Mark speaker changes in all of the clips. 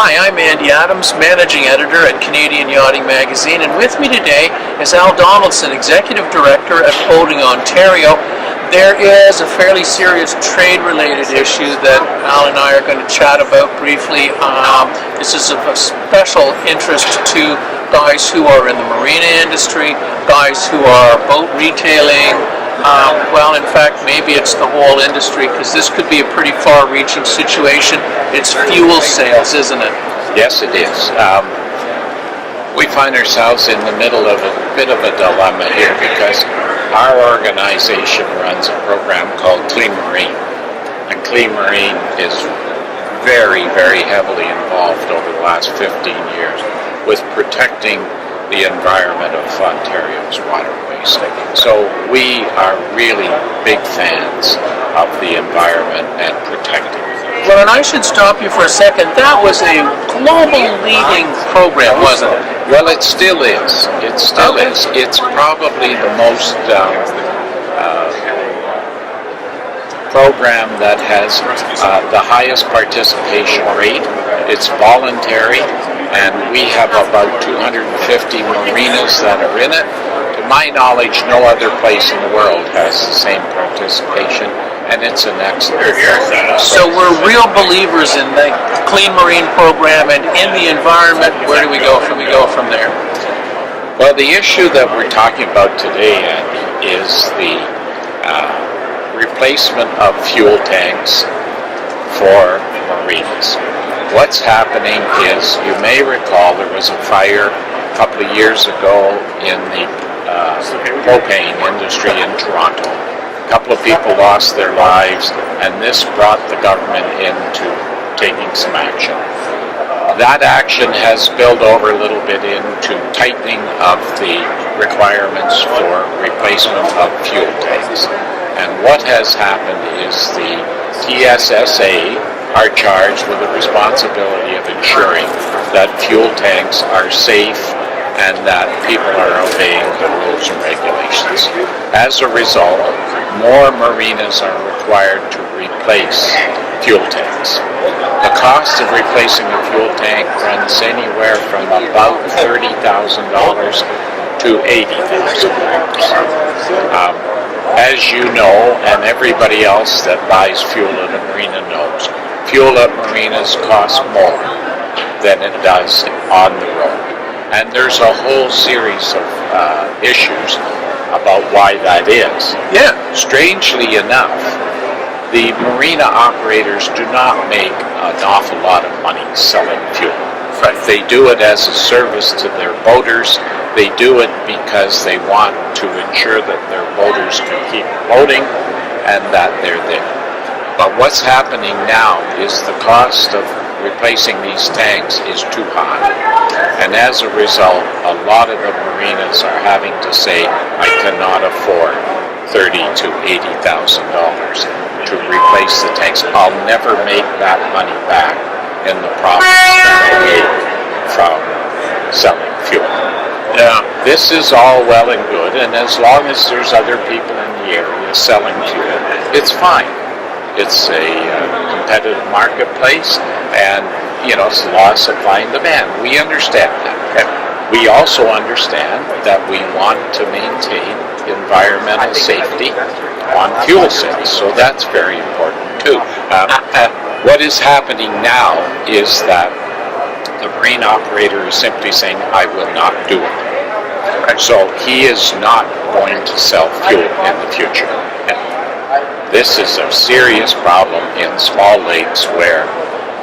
Speaker 1: Hi, I'm Andy Adams, Managing Editor at Canadian Yachting Magazine, and with me today is Al Donaldson, Executive Director at Boating Ontario. There is a fairly serious trade-related issue that Al and I are going to chat about briefly. This is of special interest to guys who are in the marina industry, guys who are boat retailing. Well, in fact, maybe it's the whole industry, because this could be a pretty far-reaching situation. It's fuel sales, isn't it?
Speaker 2: Yes, it is. We find ourselves in the middle of a bit of a dilemma here, because our organization runs a program called Clean Marine. And Clean Marine is very, very heavily involved over the last 15 years with protecting the environment of Ontario's waterways. So we are really big fans of the environment and protecting it.
Speaker 1: Well, and I should stop you for a second. That was a global leading program, wasn't it?
Speaker 2: Well, it still is. It still is. It's probably the most program that has the highest participation rate. It's voluntary, and we have about 250 marinas that are in it. To my knowledge, no other place in the world has the same participation, and it's an excellent program.
Speaker 1: So we're real believers in the Clean Marine program and in the environment. Where do we go from there?
Speaker 2: Well, the issue that we're talking about today, Andy, is the replacement of fuel tanks for marinas. What's happening is, you may recall, there was a fire a couple of years ago in the propane industry in Toronto. A couple of people lost their lives, and this brought the government into taking some action. That action has spilled over a little bit into tightening of the requirements for replacement of fuel tanks. And what has happened is the TSSA are charged with the responsibility of ensuring that fuel tanks are safe and that people are obeying the rules and regulations. As a result, more marinas are required to replace fuel tanks. The cost of replacing a fuel tank runs anywhere from about $30,000 to $80,000. As you know, and everybody else that buys fuel at a marina knows, fuel at marinas costs more than it does on the road. And there's a whole series of issues about why that is.
Speaker 1: Yeah.
Speaker 2: Strangely enough, the marina operators do not make an awful lot of money selling fuel.
Speaker 1: Right.
Speaker 2: They do it as a service to their boaters. They do it because they want to ensure that their boaters can keep boating and that they're there. But what's happening now is the cost of replacing these tanks is too high. And as a result, a lot of the marinas are having to say, I cannot afford $30,000 to $80,000 to replace the tanks. I'll never make that money back in the profits that I made from selling fuel.
Speaker 1: Yeah.
Speaker 2: This is all well and good, and as long as there's other people in the area selling fuel, it's fine. It's a competitive marketplace, and it's law of supply and demand. We understand that. We also understand that we want to maintain environmental safety on fuel sales, so that's very important too. What is happening now is that the marine operator is simply saying, I will not do it. So he is not going to sell fuel in the future. This is a serious problem in small lakes where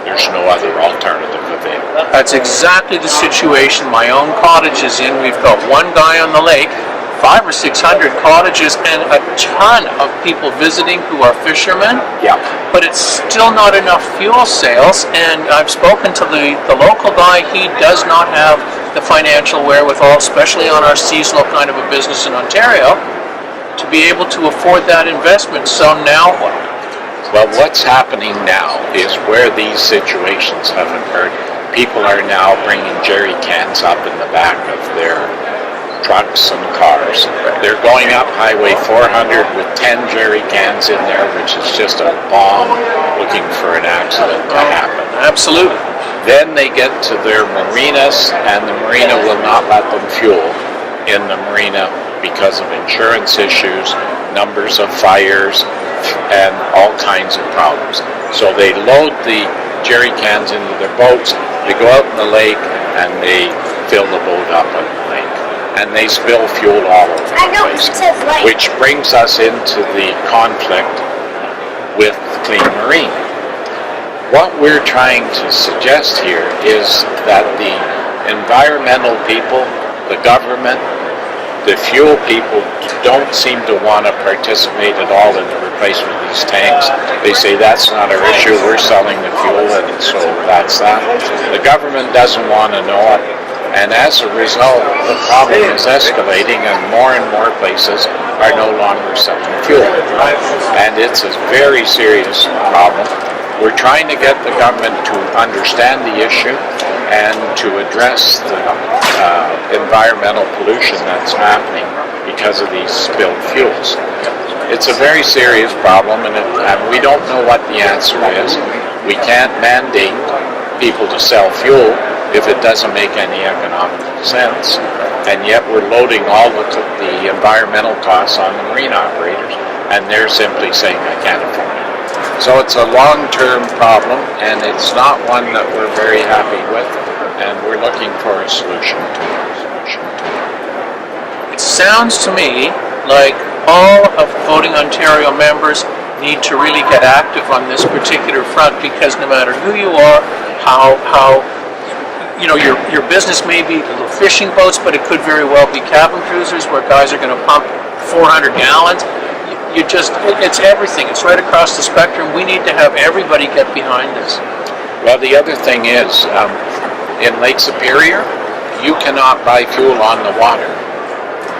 Speaker 2: there's no other alternative available.
Speaker 1: That's exactly the situation my own cottage is in. We've got one guy on the lake, 500 or 600 cottages, and a ton of people visiting who are fishermen.
Speaker 2: Yeah.
Speaker 1: But it's still not enough fuel sales, and I've spoken to the local guy. He does not have the financial wherewithal, especially on our seasonal kind of a business in Ontario, to be able to afford that investment. So now what?
Speaker 2: Well, what's happening now is where these situations have occurred, people are now bringing jerry cans up in the back of their trucks and cars. They're going up Highway 400 with 10 jerry cans in there, which is just a bomb looking for an accident to happen.
Speaker 1: Absolutely.
Speaker 2: Then they get to their marinas, and the marina will not let them fuel in the marina because of insurance issues, numbers of fires, and all kinds of problems. So they load the jerry cans into their boats, they go out in the lake, and they fill the boat up in the lake. And they spill fuel all over the place, which brings us into the conflict with Clean Marine. What we're trying to suggest here is that the environmental people, the government, the fuel people don't seem to want to participate at all in the replacement of these tanks. They say that's not our issue, we're selling the fuel, and so that's that. The government doesn't want to know it, and as a result, the problem is escalating, and more places are no longer selling fuel. And it's a very serious problem. We're trying to get the government to understand the issue and to address the environmental pollution that's happening because of these spilled fuels. It's a very serious problem, and we don't know what the answer is. We can't mandate people to sell fuel if it doesn't make any economic sense, and yet we're loading all the environmental costs on the marine operators, and they're simply saying, I can't afford it. So it's a long-term problem, and it's not one that we're very happy with, and we're looking for a solution to it.
Speaker 1: It sounds to me like all of Voting Ontario members need to really get active on this particular front, because no matter who you are, how you know, your business may be little fishing boats, but it could very well be cabin cruisers where guys are going to pump 400 gallons. It's everything. It's right across the spectrum. We need to have everybody get behind this.
Speaker 2: Well, the other thing is, in Lake Superior, you cannot buy fuel on the water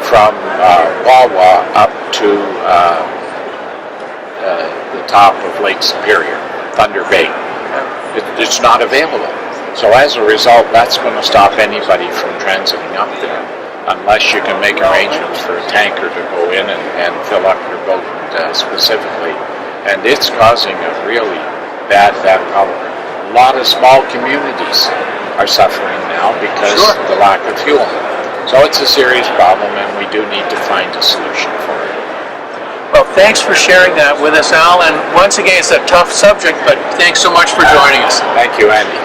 Speaker 2: from Wawa up to the top of Lake Superior, Thunder Bay. It's not available. So as a result, that's going to stop anybody from transiting up there, unless you can make arrangements for a tanker to go in and fill up your boat specifically. And it's causing a really bad problem. A lot of small communities are suffering now because of the lack of fuel. So it's a serious problem, and we do need to find a solution for it.
Speaker 1: Well, thanks for sharing that with us, Al. And once again, it's a tough subject, but thanks so much for joining us.
Speaker 2: Thank you, Andy.